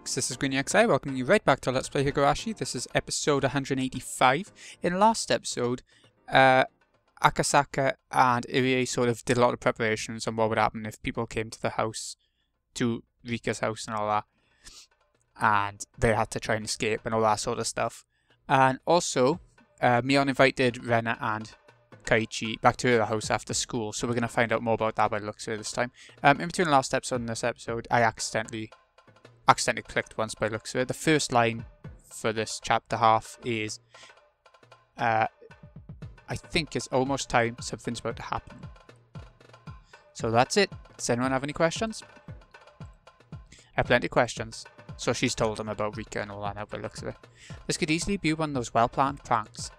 folks, this is GreenXI, welcoming you right back to Let's Play Higurashi. This is episode 185. In last episode, Akasaka and Irie sort of did a lot of preparations on what would happen if people came to the house, to Rika's house and all that. And they had to try and escape and all that sort of stuff. And also, Miyo invited Rena and Kaiichi back to her house after school, so we're going to find out more about that by the looks of it this time. In between the last episode and this episode, I accidentally clicked once by the looks of it. The first line for this chapter half is, I think it's almost time, something's about to happen. So that's it. Does anyone have any questions? I have plenty of questions. So she's told him about Rika and all that now by the looks of it. This could easily be one of those well-planned pranks.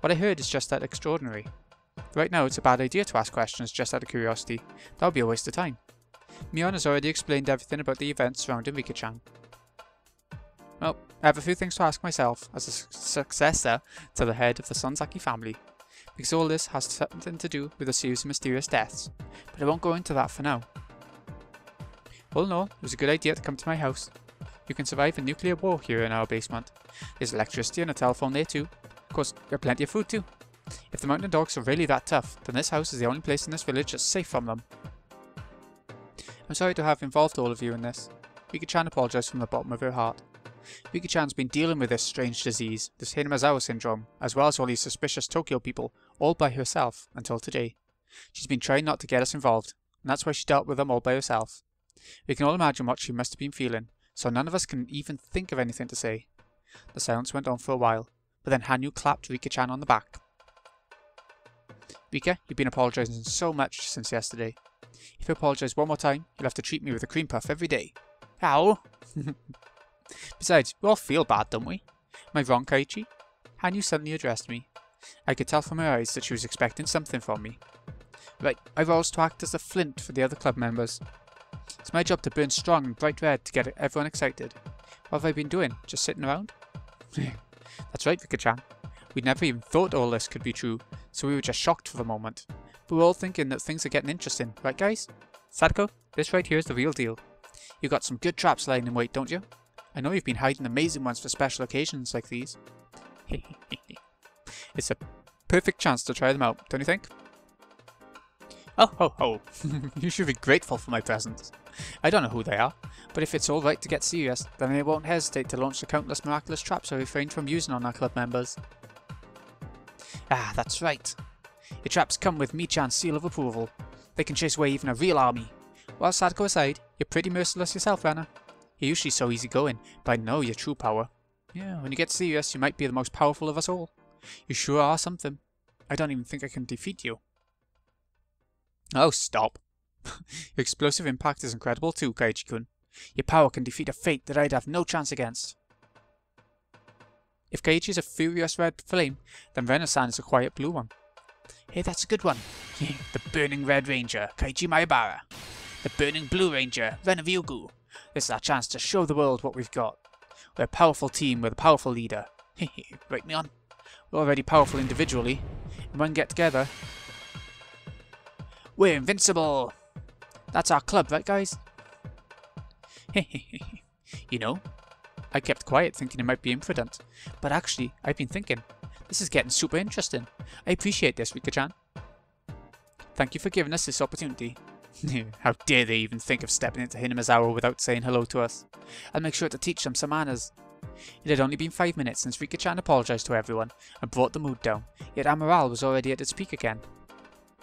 What I heard is just that extraordinary. Right now it's a bad idea to ask questions just out of curiosity. That would be a waste of time. Miyo has already explained everything about the events surrounding Rika-chan. Well, I have a few things to ask myself as a successor to the head of the Sonzaki family, because all this has something to do with a series of mysterious deaths, but I won't go into that for now. All in all, it was a good idea to come to my house. You can survive a nuclear war here in our basement. There's electricity and a telephone there too. Of course, there are plenty of food too. If the mountain dogs are really that tough, then this house is the only place in this village that's safe from them. I'm sorry to have involved all of you in this. Rika-chan apologised from the bottom of her heart. Rika-chan's been dealing with this strange disease, this Higurashi syndrome, as well as all these suspicious Tokyo people, all by herself, until today. She's been trying not to get us involved, and that's why she dealt with them all by herself. We can all imagine what she must have been feeling, so none of us can even think of anything to say. The silence went on for a while, but then Hanyu clapped Rika-chan on the back. Rika, you've been apologising so much since yesterday. If you apologise one more time, you'll have to treat me with a cream puff every day. Ow! Besides, we all feel bad, don't we? Am I wrong, Kaiichi? Hanyu suddenly addressed me. I could tell from her eyes that she was expecting something from me. Right, I rose to act as a flint for the other club members. It's my job to burn strong and bright red to get everyone excited. What have I been doing? Just sitting around? That's right, Rika-chan. We'd never even thought all this could be true, so we were just shocked for the moment. But we're all thinking that things are getting interesting, right guys? Sadako, this right here is the real deal. You got some good traps lying in wait, don't you? I know you've been hiding amazing ones for special occasions like these. It's a perfect chance to try them out, don't you think? Oh ho ho, you should be grateful for my presents. I don't know who they are, but if it's alright to get serious, then I won't hesitate to launch the countless miraculous traps I refrained from using on our club members. Ah, that's right. Your traps come with Mii-chan's seal of approval. They can chase away even a real army. While Sadako aside, you're pretty merciless yourself, Rena. You're usually so easygoing, but I know your true power. Yeah, when you get serious, you might be the most powerful of us all. You sure are something. I don't even think I can defeat you. Oh, stop. Your explosive impact is incredible too, Kaiichi-kun. Your power can defeat a fate that I'd have no chance against. If Kaiichi's a furious red flame, then Rena-san is a quiet blue one. Hey, that's a good one. The Burning Red Ranger, Kaiichi Maebara. The Burning Blue Ranger, Rena Ryugu. This is our chance to show the world what we've got. We're a powerful team with a powerful leader. Right, Mion? We're already powerful individually, and when we get together, we're invincible! That's our club, right guys? You know, I kept quiet thinking it might be imprudent, but actually, I've been thinking, this is getting super interesting. I appreciate this, Rika-chan. Thank you for giving us this opportunity. How dare they even think of stepping into Higurashi without saying hello to us. I'll make sure to teach them some manners. It had only been 5 minutes since Rika-chan apologised to everyone and brought the mood down, yet our morale was already at its peak again.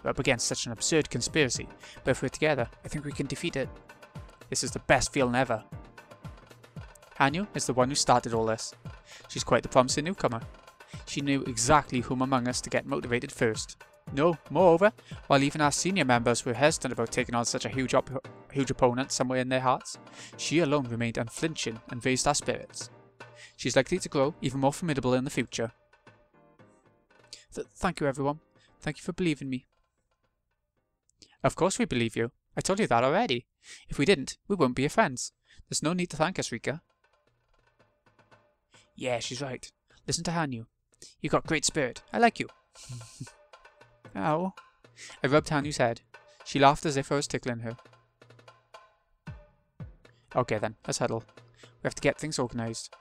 We're up against such an absurd conspiracy, but if we're together, I think we can defeat it. This is the best feeling ever. Hanyu is the one who started all this. She's quite the promising newcomer. She knew exactly whom among us to get motivated first. No, moreover, while even our senior members were hesitant about taking on such a huge opponent somewhere in their hearts, she alone remained unflinching and raised our spirits. She's likely to grow even more formidable in the future. Thank you, everyone. Thank you for believing me. Of course we believe you. I told you that already. If we didn't, we wouldn't be your friends. There's no need to thank us, Rika. Yeah, she's right. Listen to Hanyu. You've got great spirit. I like you. Ow. I rubbed Hanyu's head. She laughed as if I was tickling her. Okay then, let's huddle. We have to get things organized.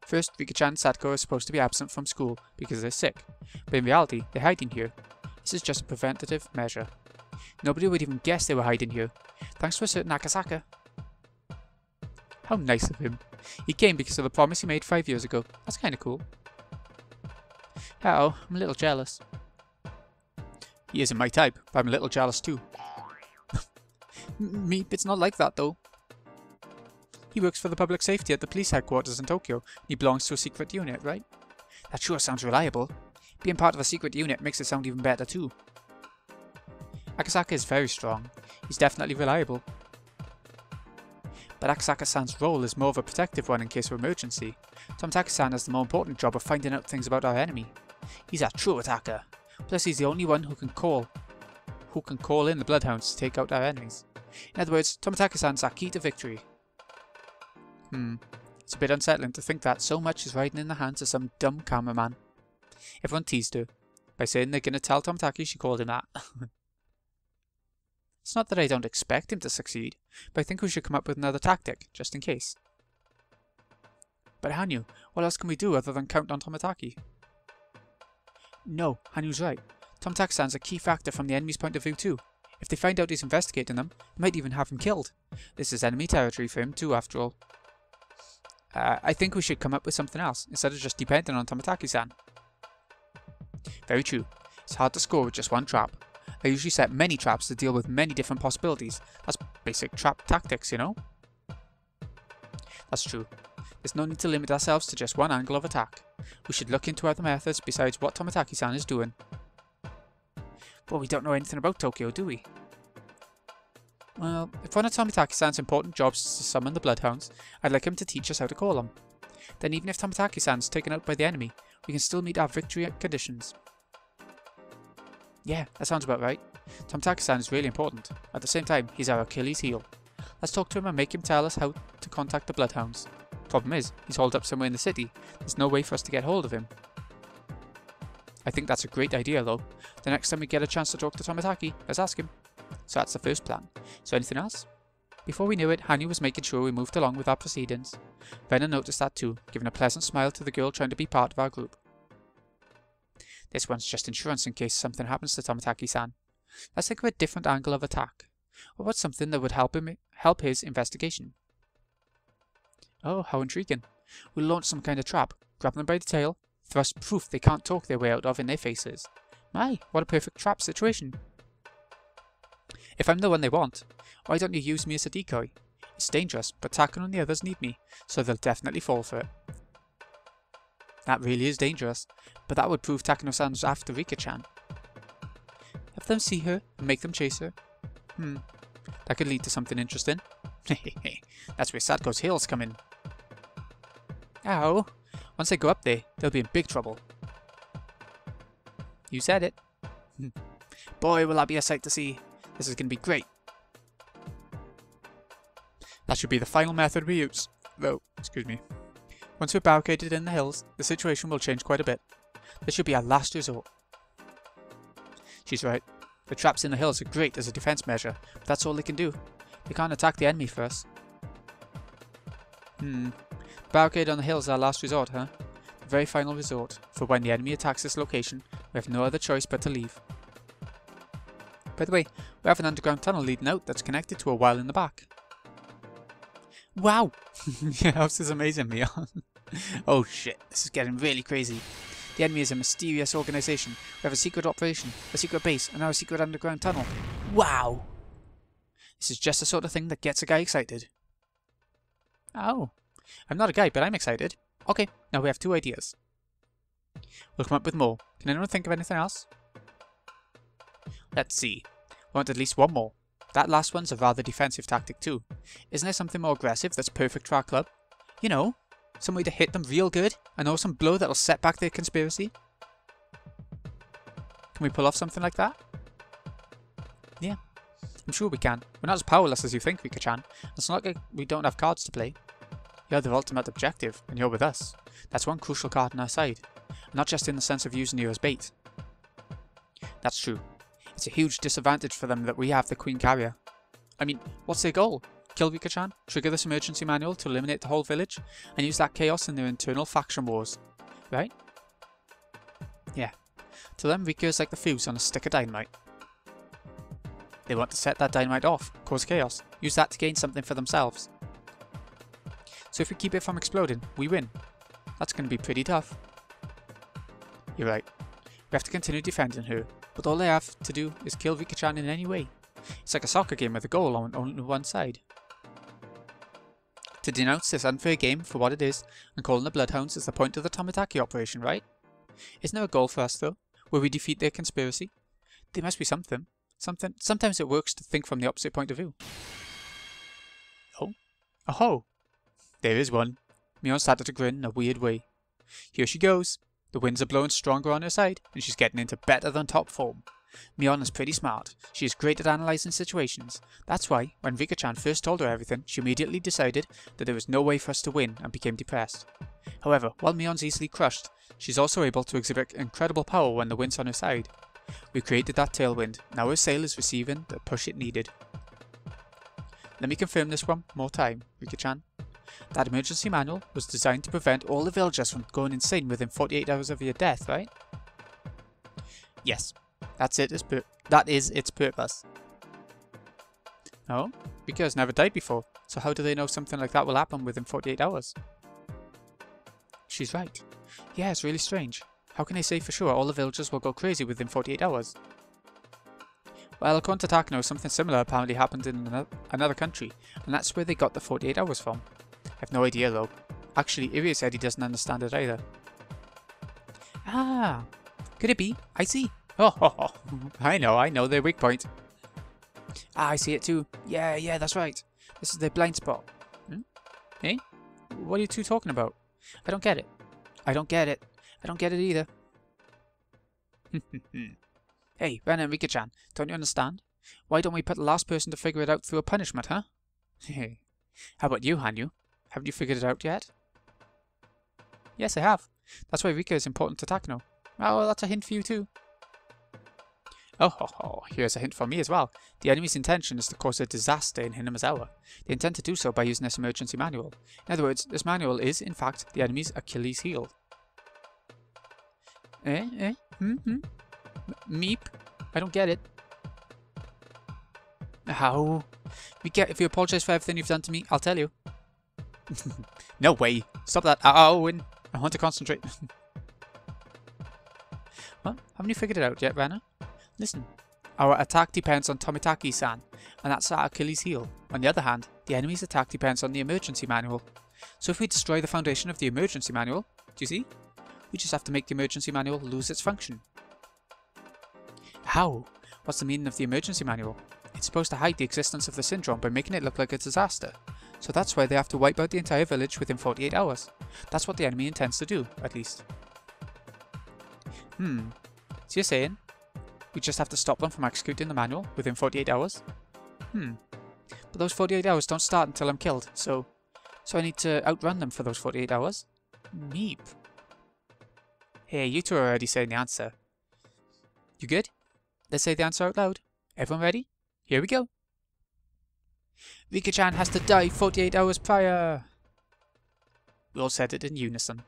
First, Rika-chan and Sadako are supposed to be absent from school because they're sick, but in reality, they're hiding here. This is just a preventative measure. Nobody would even guess they were hiding here, thanks to a certain Akasaka. How nice of him. He came because of the promise he made 5 years ago. That's kinda cool. Uh-oh, I'm a little jealous. He isn't my type, but I'm a little jealous too. Me, it's not like that though. He works for the public safety at the police headquarters in Tokyo, and he belongs to a secret unit, right? That sure sounds reliable. Being part of a secret unit makes it sound even better too. Akasaka is very strong. He's definitely reliable. But Akasaka-san's role is more of a protective one in case of emergency. Tomitaki-san has the more important job of finding out things about our enemy. He's a true attacker. Plus he's the only one who can call in the Bloodhounds to take out our enemies. In other words, Tomitaki-san's our key to victory. It's a bit unsettling to think that so much is riding in the hands of some dumb cameraman. Everyone teased her by saying they're going to tell Tomitaki she called him that. It's not that I don't expect him to succeed, but I think we should come up with another tactic, just in case. But Hanyu, what else can we do other than count on Tomitaki? No, Hanyu's right. Tomitaki-san's a key factor from the enemy's point of view too. If they find out he's investigating them, they might even have him killed. This is enemy territory for him too, after all. I think we should come up with something else, instead of just depending on Tomitaki-san. Very true. It's hard to score with just one trap. I usually set many traps to deal with many different possibilities. That's basic trap tactics, you know? That's true. There's no need to limit ourselves to just one angle of attack. We should look into other methods besides what Tomitaki-san is doing. But we don't know anything about Tokyo, do we? Well, if one of Tomitaki-san's important jobs is to summon the Bloodhounds, I'd like him to teach us how to call them. Then even if Tomitaki-san's taken out by the enemy, we can still meet our victory conditions. Yeah, that sounds about right. Tomitaki-san is really important. At the same time, he's our Achilles heel. Let's talk to him and make him tell us how to contact the Bloodhounds. Problem is, he's holed up somewhere in the city. There's no way for us to get hold of him. I think that's a great idea though. The next time we get a chance to talk to Tomitaki, let's ask him. So that's the first plan. So anything else? Before we knew it, Hanyu was making sure we moved along with our proceedings. Venna noticed that too, giving a pleasant smile to the girl trying to be part of our group. This one's just insurance in case something happens to Tomitaki-san. Let's think of a different angle of attack. Or what's something that would help his investigation? Oh, how intriguing. We'll launch some kind of trap, grab them by the tail, thrust proof they can't talk their way out of in their faces. My, what a perfect trap situation. If I'm the one they want, why don't you use me as a decoy? It's dangerous, but Takano and the others need me, so they'll definitely fall for it. That really is dangerous, but that would prove Takano-san's after Rika-chan. Have them see her and make them chase her? That could lead to something interesting. That's where Sadako's heels come in. Ow! Once they go up there, they'll be in big trouble. You said it. Boy, will that be a sight to see. This is going to be great. That should be the final method we use. Though, excuse me. Once we're barricaded in the hills, the situation will change quite a bit. This should be our last resort. She's right. The traps in the hills are great as a defense measure, but that's all they can do. They can't attack the enemy first. Barricade on the hills is our last resort, huh? The very final resort, for when the enemy attacks this location, we have no other choice but to leave. By the way, we have an underground tunnel leading out that's connected to a well in the back. Wow! Your house is amazing, Miyo. Oh shit, this is getting really crazy. The enemy is a mysterious organization. We have a secret operation, a secret base, and now a secret underground tunnel. Wow! This is just the sort of thing that gets a guy excited. Oh. I'm not a guy, but I'm excited. Okay, now we have 2 ideas. We'll come up with more. Can anyone think of anything else? Let's see. We want at least one more. That last one's a rather defensive tactic too. Isn't there something more aggressive that's perfect for our club? You know, some way to hit them real good, an awesome blow that'll set back their conspiracy. Can we pull off something like that? Yeah, I'm sure we can. We're not as powerless as you think, Rika-chan. It's not like we don't have cards to play. You're the ultimate objective, and you're with us. That's one crucial card on our side. Not just in the sense of using you as bait. That's true. It's a huge disadvantage for them that we have the Queen Carrier. I mean, what's their goal? kill Rika-chan, trigger this emergency manual to eliminate the whole village, and use that chaos in their internal faction wars. Right? Yeah. To them, Rika is like the fuse on a stick of dynamite. They want to set that dynamite off, cause chaos, use that to gain something for themselves. So if we keep it from exploding, we win. That's going to be pretty tough. You're right. We have to continue defending her, but all they have to do is kill Rika-chan in any way. It's like a soccer game with a goal on only one side. To denounce this unfair game for what it is, and calling the Bloodhounds is the point of the Tomitaki operation, right? Isn't there a goal for us though, where we defeat their conspiracy? There must be something. Sometimes it works to think from the opposite point of view. Oh? Oh! There is one. Miyo started to grin in a weird way. Here she goes. The winds are blowing stronger on her side, and she's getting into better than top form. Miyo is pretty smart. She is great at analysing situations. That's why, when Rika-chan first told her everything, she immediately decided that there was no way for us to win and became depressed. However, while Mion's easily crushed, she's also able to exhibit incredible power when the wind's on her side. We created that tailwind. Now her sail is receiving the push it needed. Let me confirm this one more time, Rika-chan. That emergency manual was designed to prevent all the villagers from going insane within 48 hours of your death, right? Yes, that is its purpose. Oh, Rika's never died before, so how do they know something like that will happen within 48 hours? She's right. Yeah, it's really strange. How can they say for sure all the villagers will go crazy within 48 hours? Well, according to Takano, something similar apparently happened in another country, and that's where they got the 48 hours from. I have no idea though. Actually, Irie said he doesn't understand it either. Ah, could it be? I see. Oh, I know, their weak point. Ah, I see it too. Yeah, that's right. This is their blind spot. Eh? What are you two talking about? I don't get it. I don't get it either. Hey, Ren and Rika-chan, don't you understand? Why don't we put the last person to figure it out through a punishment, huh? Hey, how about you, Hanyu? Haven't you figured it out yet? Yes, I have. That's why Rika is important to Takano. Oh, that's a hint for you too. Oh, here's a hint for me as well. The enemy's intention is to cause a disaster in Hinamizawa. They intend to do so by using this emergency manual. In other words, this manual is, in fact, the enemy's Achilles heel. Meep? I don't get it. How? If you apologize for everything you've done to me, I'll tell you. No way. Stop that. I want to concentrate. Well, haven't you figured it out yet, Rena? Listen. Our attack depends on Tomitaki-san, and that's our Achilles heel. On the other hand, the enemy's attack depends on the emergency manual. So if we destroy the foundation of the emergency manual, do you see? We just have to make the emergency manual lose its function. How? What's the meaning of the emergency manual? It's supposed to hide the existence of the syndrome by making it look like a disaster. So that's why they have to wipe out the entire village within 48 hours. That's what the enemy intends to do, at least. So you're saying we just have to stop them from executing the manual within 48 hours? But those 48 hours don't start until I'm killed, so I need to outrun them for those 48 hours? Meep. Hey, you two are already saying the answer. You good? Let's say the answer out loud. Everyone ready? Here we go. Rika-chan has to die 48 hours prior. We all said it in unison.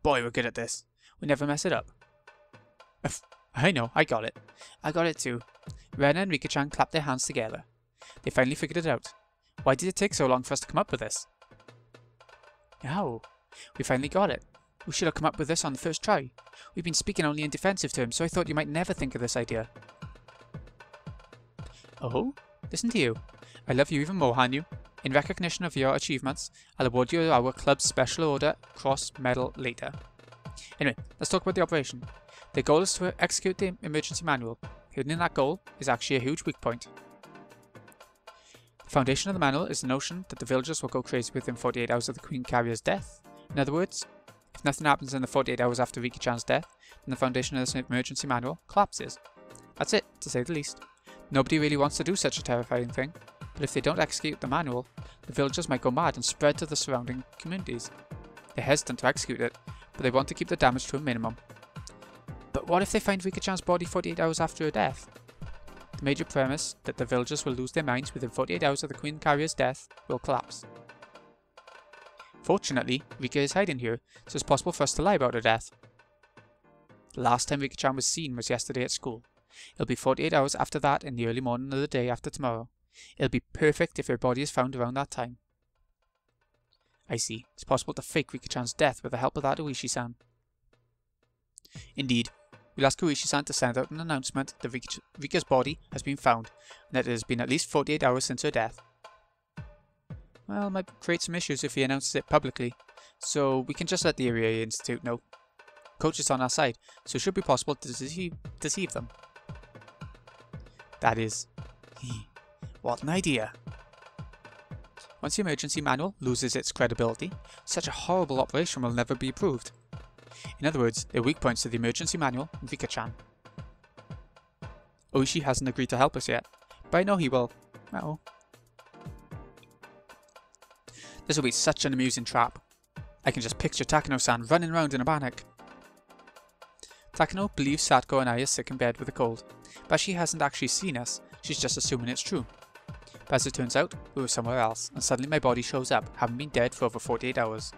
Boy, we're good at this. We never mess it up. I know, I got it. I got it too. Rena and Rika-chan clapped their hands together. They finally figured it out. Why did it take so long for us to come up with this? Oh, we finally got it. We should have come up with this on the first try. We've been speaking only in defensive terms, so I thought you might never think of this idea. Oh? Listen to you. I love you even more, Hanyu. In recognition of your achievements, I'll award you our club's Special Order Cross Medal later. Anyway, let's talk about the operation. The goal is to execute the emergency manual. Hidden in that goal is actually a huge weak point. The foundation of the manual is the notion that the villagers will go crazy within 48 hours of the Queen Carrier's death. In other words, if nothing happens in the 48 hours after Rika-chan's death, then the foundation of this emergency manual collapses. That's it, to say the least. Nobody really wants to do such a terrifying thing, but if they don't execute the manual, the villagers might go mad and spread to the surrounding communities. They're hesitant to execute it, but they want to keep the damage to a minimum. But what if they find Rika-chan's body 48 hours after her death? The major premise that the villagers will lose their minds within 48 hours of the Queen Carrier's death will collapse. Fortunately, Rika is hiding here, so it's possible for us to lie about her death. The last time Rika-chan was seen was yesterday at school. It'll be 48 hours after that in the early morning of the day after tomorrow. It'll be perfect if her body is found around that time. I see. It's possible to fake Rika-chan's death with the help of that Oishi-san. Indeed. We'll ask Oishi-san to send out an announcement that Rika's body has been found, and that it has been at least 48 hours since her death. Well, it might create some issues if he announces it publicly, so we can just let the Area Institute know. Coach is on our side, so it should be possible to deceive them. That is... what an idea! Once the emergency manual loses its credibility, such a horrible operation will never be approved. In other words, there are weak points to the emergency manual and Rika-chan. Oishi hasn't agreed to help us yet, but I know he will. Uh-oh. This will be such an amusing trap. I can just picture Takano-san running around in a panic. Takano believes Satoko and I are sick in bed with a cold, but she hasn't actually seen us, she's just assuming it's true. But as it turns out, we were somewhere else, and suddenly my body shows up, having been dead for over 48 hours.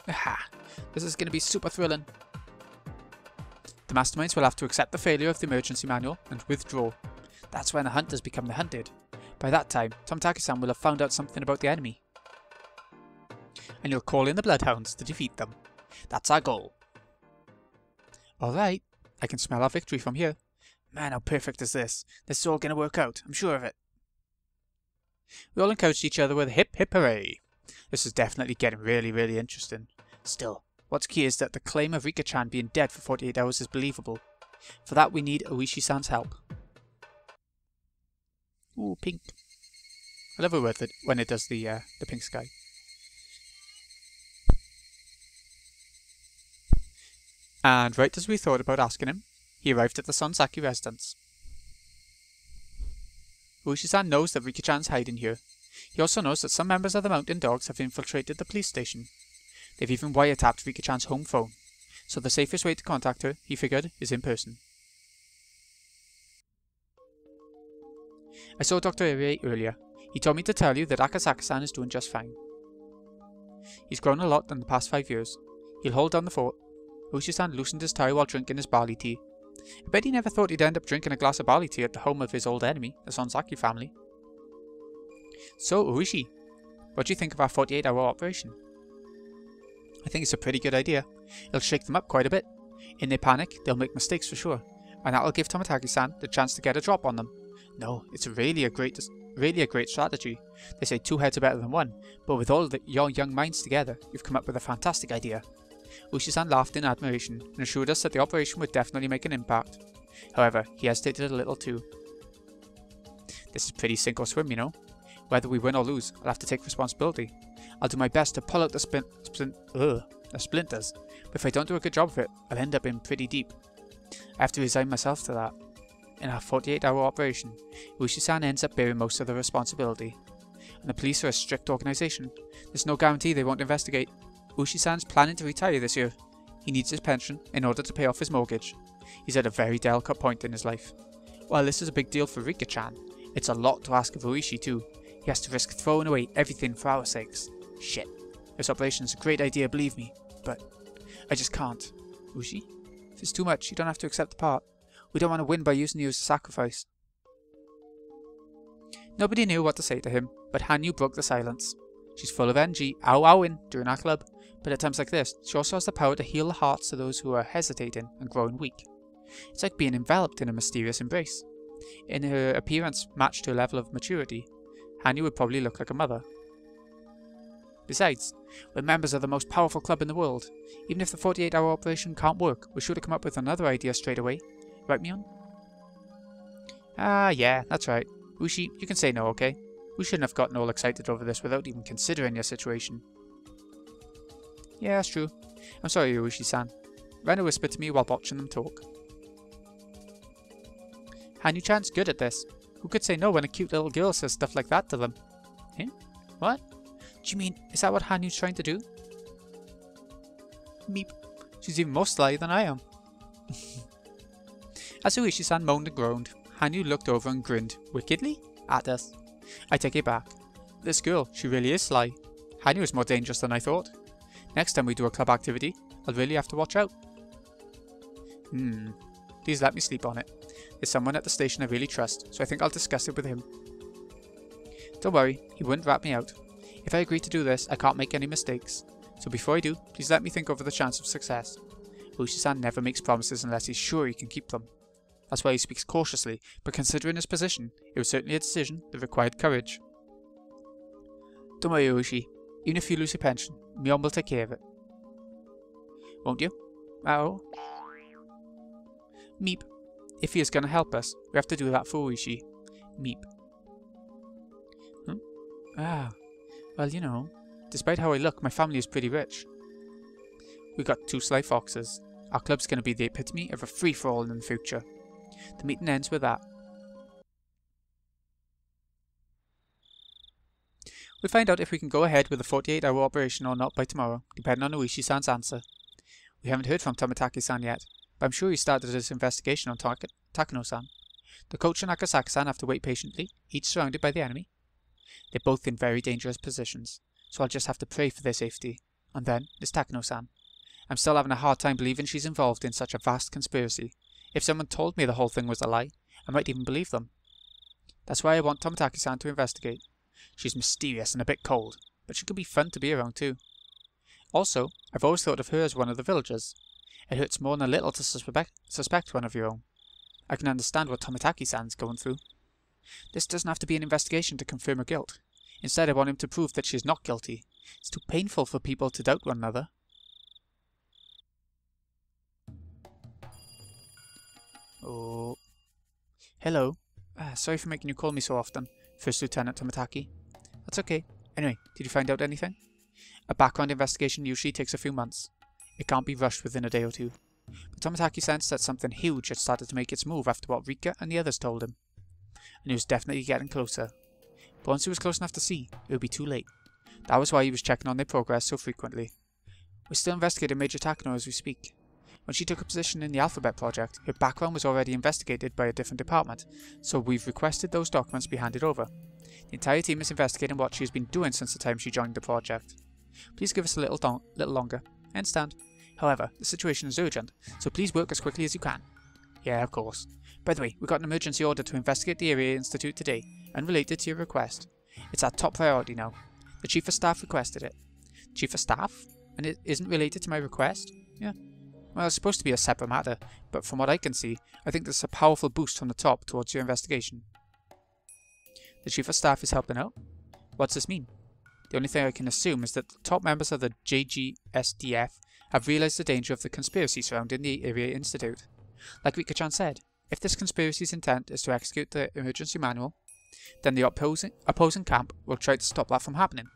Aha! This is going to be super thrilling. The masterminds will have to accept the failure of the emergency manual and withdraw. That's when the hunters become the hunted. By that time, Tomitaki-san will have found out something about the enemy. And you'll call in the bloodhounds to defeat them. That's our goal. Alright, I can smell our victory from here. Man, how perfect is this? This is all going to work out, I'm sure of it. We all encouraged each other with a hip hip hooray. This is definitely getting really interesting. Still, what's key is that the claim of Rika-chan being dead for 48 hours is believable. For that we need Oishi-san's help. Ooh, pink. I love it when it does the pink sky. And right as we thought about asking him, he arrived at the Sonsaki residence. Oishi-san knows that Rika-chan's hiding here. He also knows that some members of the Mountain Dogs have infiltrated the police station. They've even wiretapped Rika-chan's home phone, so the safest way to contact her, he figured, is in person. I saw Dr. Irie earlier. He told me to tell you that Akasaka-san is doing just fine. He's grown a lot in the past 5 years. He'll hold down the fort. Oishi-san loosened his tie while drinking his barley tea. I bet he never thought he'd end up drinking a glass of barley tea at the home of his old enemy, the Sonsaki family. So, Oishi, what do you think of our 48-hour operation? I think it's a pretty good idea. It'll shake them up quite a bit. In their panic, they'll make mistakes for sure, and that'll give Tomitaki-san the chance to get a drop on them. No, it's really a great strategy. They say 2 heads are better than 1, but with all your young minds together, you've come up with a fantastic idea. Oishi-san laughed in admiration and assured us that the operation would definitely make an impact. However, he hesitated a little too. This is pretty sink or swim, you know. Whether we win or lose, I'll have to take responsibility. I'll do my best to pull out the splinters, but if I don't do a good job of it, I'll end up in pretty deep. I have to resign myself to that. In our 48-hour operation, Oishi-san ends up bearing most of the responsibility. And the police are a strict organisation. There's no guarantee they won't investigate. Oishi-san's planning to retire this year. He needs his pension in order to pay off his mortgage. He's at a very delicate point in his life. While this is a big deal for Rika-chan, it's a lot to ask of Oishi too. He has to risk throwing away everything for our sakes. Shit. This operation's a great idea, believe me, but I just can't. Oishi? If it's too much, you don't have to accept the part. We don't want to win by using you as a sacrifice. Nobody knew what to say to him, but Hanyu broke the silence. She's full of energy, ow-owing during our club, but at times like this, she also has the power to heal the hearts of those who are hesitating and growing weak. It's like being enveloped in a mysterious embrace. In her appearance matched her level of maturity, Hanyu would probably look like a mother. Besides, we're members of the most powerful club in the world. Even if the 48-hour operation can't work, we're sure to come up with another idea straight away. Right, Mion? Ah, yeah, that's right. Oishi, you can say no, okay? We shouldn't have gotten all excited over this without even considering your situation. Yeah, that's true. I'm sorry, Oishi-san. Rena whispered to me while watching them talk. Hanyu-chan's good at this. Who could say no when a cute little girl says stuff like that to them? Eh? What? Do you mean, is that what Hanyu's trying to do? Meep. She's even more sly than I am. As Oishi-san moaned and groaned, Hanyu looked over and grinned wickedly at us. I take it back. This girl, she really is sly. Hanyu is more dangerous than I thought. Next time we do a club activity, I'll really have to watch out. Please let me sleep on it. There's someone at the station I really trust, so I think I'll discuss it with him. Don't worry, he wouldn't rat me out. If I agree to do this, I can't make any mistakes. So before I do, please let me think over the chance of success. Ushi-san never makes promises unless he's sure he can keep them. That's why he speaks cautiously, but considering his position, it was certainly a decision that required courage. Don't worry, Ushi. Even if you lose your pension, Miyo will take care of it. Won't you? Oh. Meep. If he is going to help us, we have to do that for Ushi. Meep. Well, you know, despite how I look, my family is pretty rich. We got 2 sly foxes. Our club's going to be the epitome of a free-for-all in the future. The meeting ends with that. We'll find out if we can go ahead with a 48-hour operation or not by tomorrow, depending on Uishi-san's answer. We haven't heard from Tomitaki-san yet, but I'm sure he started his investigation on Takano-san. The coach and Akasaka-san have to wait patiently, each surrounded by the enemy. They're both in very dangerous positions, so I'll just have to pray for their safety. And then, there's Takano-san. I'm still having a hard time believing she's involved in such a vast conspiracy. If someone told me the whole thing was a lie, I might even believe them. That's why I want Tomitaki-san to investigate. She's mysterious and a bit cold, but she could be fun to be around too. Also, I've always thought of her as one of the villagers. It hurts more than a little to suspect one of your own. I can understand what Tomitaki-san's going through. This doesn't have to be an investigation to confirm her guilt. Instead, I want him to prove that she's not guilty. It's too painful for people to doubt one another. Oh. Hello. Sorry for making you call me so often, First Lieutenant Tomitaki. That's okay. Anyway, did you find out anything? A background investigation usually takes a few months. It can't be rushed within a day or two. But Tomitaki sensed that something huge had started to make its move after what Rika and the others told him. And he was definitely getting closer. But once he was close enough to see, it would be too late. That was why he was checking on their progress so frequently. We're still investigating Major Takano as we speak. When she took a position in the Alphabet Project, her background was already investigated by a different department, so we've requested those documents be handed over. The entire team is investigating what she has been doing since the time she joined the project. Please give us a little longer. I understand. However, the situation is urgent, so please work as quickly as you can. Yeah, of course. By the way, we got an emergency order to investigate the Area Institute today, unrelated to your request. It's our top priority now. The Chief of Staff requested it. Chief of Staff? And it isn't related to my request? Yeah. Well, it's supposed to be a separate matter, but from what I can see, I think there's a powerful boost from the top towards your investigation. The Chief of Staff is helping out? What's this mean? The only thing I can assume is that the top members of the JGSDF have realized the danger of the conspiracy surrounding the Area Institute. Like Rika-chan said, if this conspiracy's intent is to execute the emergency manual, then the opposing camp will try to stop that from happening.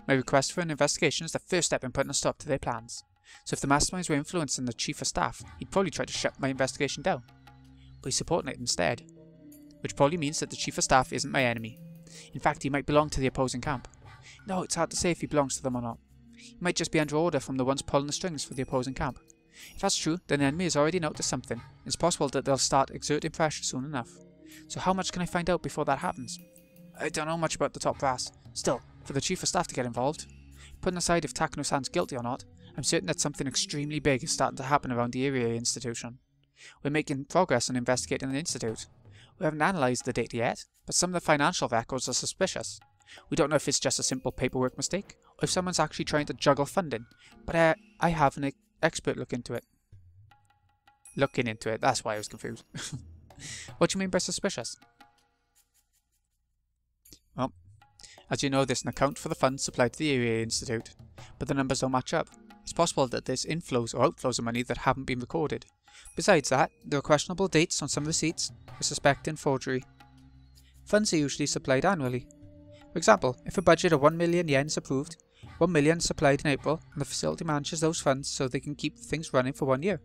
My request for an investigation is the first step in putting a stop to their plans. So if the masterminds were influencing the Chief of Staff, he'd probably try to shut my investigation down. But he's supporting it instead. Which probably means that the Chief of Staff isn't my enemy. In fact, he might belong to the opposing camp. No, it's hard to say if he belongs to them or not. He might just be under order from the ones pulling the strings for the opposing camp. If that's true, then the enemy has already noticed something. It's possible that they'll start exerting pressure soon enough. So how much can I find out before that happens? I don't know much about the top brass. Still, for the Chief of Staff to get involved, putting aside if Takano-san's guilty or not, I'm certain that something extremely big is starting to happen around the Area Institution. We're making progress on investigating the Institute. We haven't analysed the data yet, but some of the financial records are suspicious. We don't know if it's just a simple paperwork mistake, or if someone's actually trying to juggle funding, but I have an expert look into it. Looking into it, that's why I was confused. What do you mean by suspicious? Well, as you know, there's an account for the funds supplied to the Area Institute, but the numbers don't match up. It's possible that there's inflows or outflows of money that haven't been recorded. Besides that, there are questionable dates on some receipts. We're suspecting forgery. Funds are usually supplied annually. For example, if a budget of 1 million yen is approved, 1 million is supplied in April, and the facility manages those funds so they can keep things running for 1 year.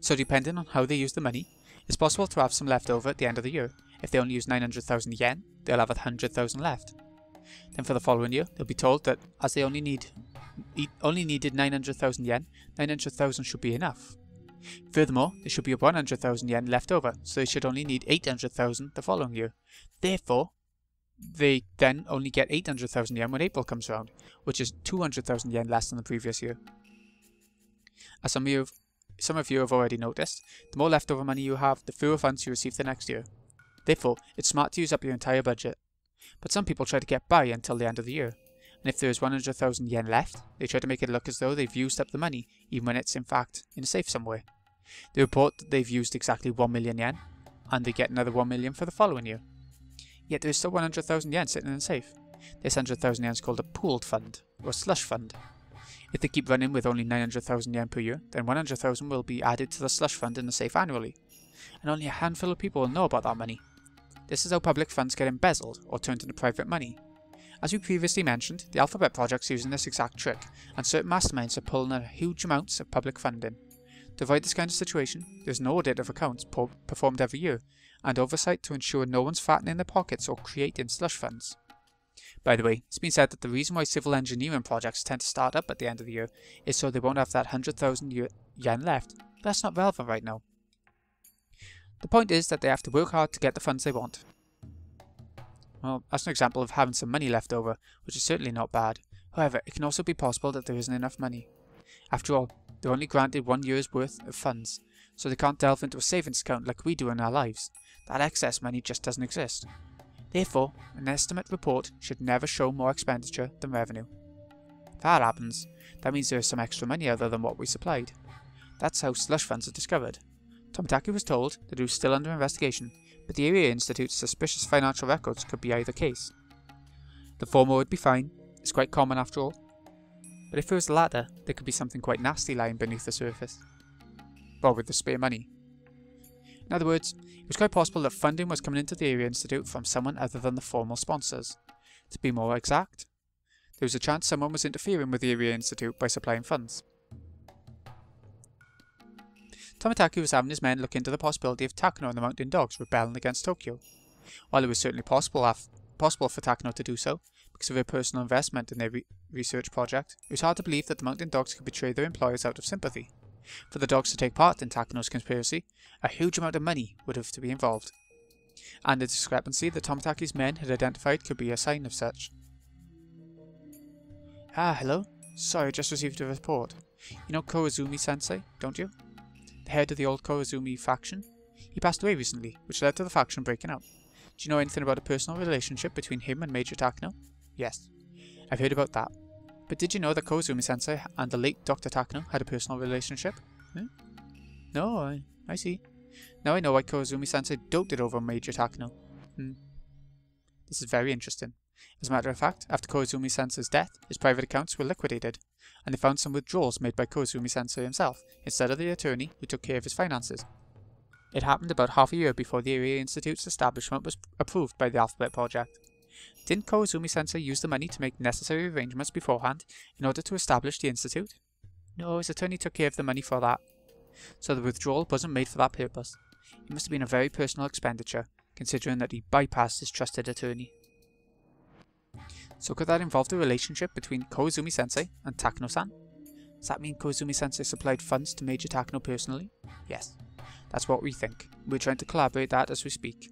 So depending on how they use the money, it's possible to have some left over at the end of the year. If they only use 900,000 yen, they'll have 100,000 left. Then for the following year, they'll be told that as they only needed 900,000 yen, 900,000 should be enough. Furthermore, there should be 100,000 yen left over, so they should only need 800,000 the following year. Therefore, they then only get 800,000 yen when April comes around, which is 200,000 yen less than the previous year. As some of you have already noticed, the more leftover money you have, the fewer funds you receive the next year. Therefore, it's smart to use up your entire budget. But some people try to get by until the end of the year, and if there is 100,000 yen left, they try to make it look as though they've used up the money, even when it's in fact in a safe somewhere. They report that they've used exactly 1 million yen, and they get another 1 million for the following year. Yet there is still 100,000 yen sitting in the safe. This 100,000 yen is called a pooled fund, or slush fund. If they keep running with only 900,000 yen per year, then 100,000 will be added to the slush fund in the safe annually, and only a handful of people will know about that money. This is how public funds get embezzled, or turned into private money. As we previously mentioned, the Alphabet Project's using this exact trick, and certain masterminds are pulling in huge amounts of public funding. To avoid this kind of situation, there is an audit of accounts performed every year, and oversight to ensure no one's fattening their pockets or creating slush funds. By the way, it's been said that the reason why civil engineering projects tend to start up at the end of the year is so they won't have that 100,000 yen left, but that's not relevant right now. The point is that they have to work hard to get the funds they want. Well, that's an example of having some money left over, which is certainly not bad. However, it can also be possible that there isn't enough money. After all, they're only granted 1 year's worth of funds, so they can't delve into a savings account like we do in our lives. That excess money just doesn't exist. Therefore, an estimate report should never show more expenditure than revenue. If that happens, that means there is some extra money other than what we supplied. That's how slush funds are discovered. Tomitaki was told that it was still under investigation, but the Area Institute's suspicious financial records could be either case. The former would be fine, it's quite common after all. But if it was the latter, there could be something quite nasty lying beneath the surface. Well, with the spare money. In other words, it was quite possible that funding was coming into the Area Institute from someone other than the formal sponsors. To be more exact, there was a chance someone was interfering with the Area Institute by supplying funds. Tomitaki was having his men look into the possibility of Takano and the Mountain Dogs rebelling against Tokyo. While it was certainly possible for Takano to do so, because of her personal investment in their research project, it was hard to believe that the Mountain Dogs could betray their employers out of sympathy. For the dogs to take part in Takano's conspiracy, a huge amount of money would have to be involved. And the discrepancy that Tomitaki's men had identified could be a sign of such. Ah, hello? Sorry, I just received a report. You know Koizumi-sensei, don't you? The head of the old Koizumi faction? He passed away recently, which led to the faction breaking up. Do you know anything about a personal relationship between him and Major Takano? Yes, I've heard about that. But did you know that Koizumi-sensei and the late Dr. Takano had a personal relationship? No, I see. Now I know why Koizumi-sensei doted over Major Takano. This is very interesting. As a matter of fact, after Koizumi-sensei's death, his private accounts were liquidated, and they found some withdrawals made by Koizumi-sensei himself, instead of the attorney who took care of his finances. It happened about half a year before the Area Institute's establishment was approved by the Alphabet Project. Didn't Koizumi-sensei use the money to make necessary arrangements beforehand in order to establish the institute? No, his attorney took care of the money for that. So the withdrawal wasn't made for that purpose. It must have been a very personal expenditure, considering that he bypassed his trusted attorney. So could that involve the relationship between Koizumi-sensei and Takano-san? Does that mean Koizumi-sensei supplied funds to Major Takano personally? Yes, that's what we think. We're trying to collaborate that as we speak.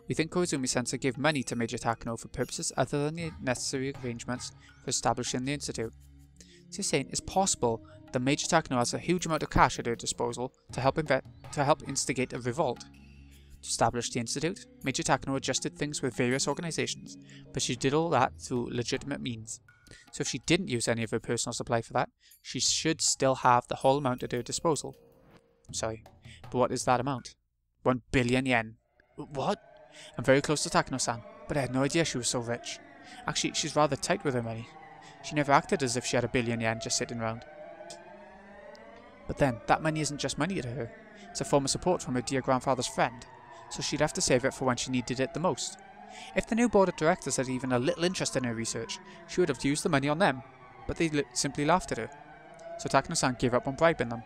We think Koizumi-sensei gave money to Major Takano for purposes other than the necessary arrangements for establishing the institute. So you're saying it's possible that Major Takano has a huge amount of cash at her disposal to help instigate a revolt. To establish the institute, Major Takano adjusted things with various organisations, but she did all that through legitimate means. So if she didn't use any of her personal supply for that, she should still have the whole amount at her disposal. I'm sorry, but what is that amount? 1 billion yen. What? I'm very close to Takano-san, but I had no idea she was so rich. Actually, she's rather tight with her money. She never acted as if she had 1 billion yen just sitting around. But then, that money isn't just money to her. It's a form of support from her dear grandfather's friend, so she'd have to save it for when she needed it the most. If the new board of directors had even a little interest in her research, she would have used the money on them, but they simply laughed at her. So Takano-san gave up on bribing them.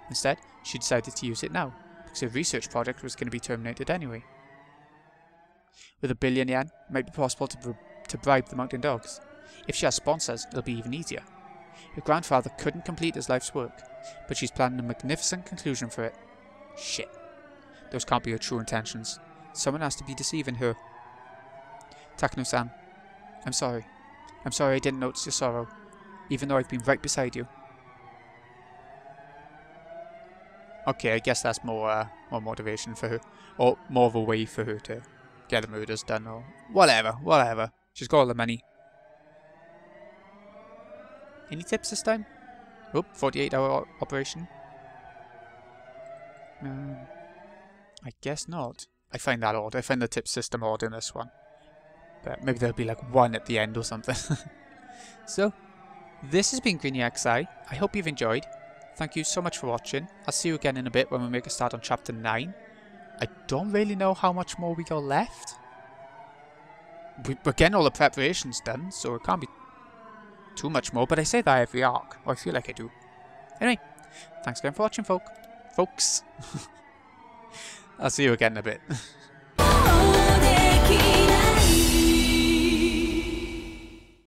Instead, she decided to use it now, because her research project was going to be terminated anyway. With 1 billion yen, it might be possible to bribe the Mountain Dogs. If she has sponsors, it'll be even easier. Her grandfather couldn't complete his life's work, but she's planning a magnificent conclusion for it. Shit. Those can't be her true intentions. Someone has to be deceiving her. Takano-san, I'm sorry. I'm sorry I didn't notice your sorrow, even though I've been right beside you. Okay, I guess that's more motivation for her. Or more of a way for her to get the murders done, or whatever. She's got all the money. Any tips this time? Oh, 48-hour operation. I guess not. I find that odd. I find the tip system odd in this one. But maybe there'll be like one at the end or something. So, this has been Greeny XI. I hope you've enjoyed. Thank you so much for watching. I'll see you again in a bit when we make a start on chapter 9. I don't really know how much more we got left. We're getting all the preparations done, so it can't be too much more, but I say that every arc, or I feel like I do. Anyway, thanks again for watching, folks. I'll see you again in a bit.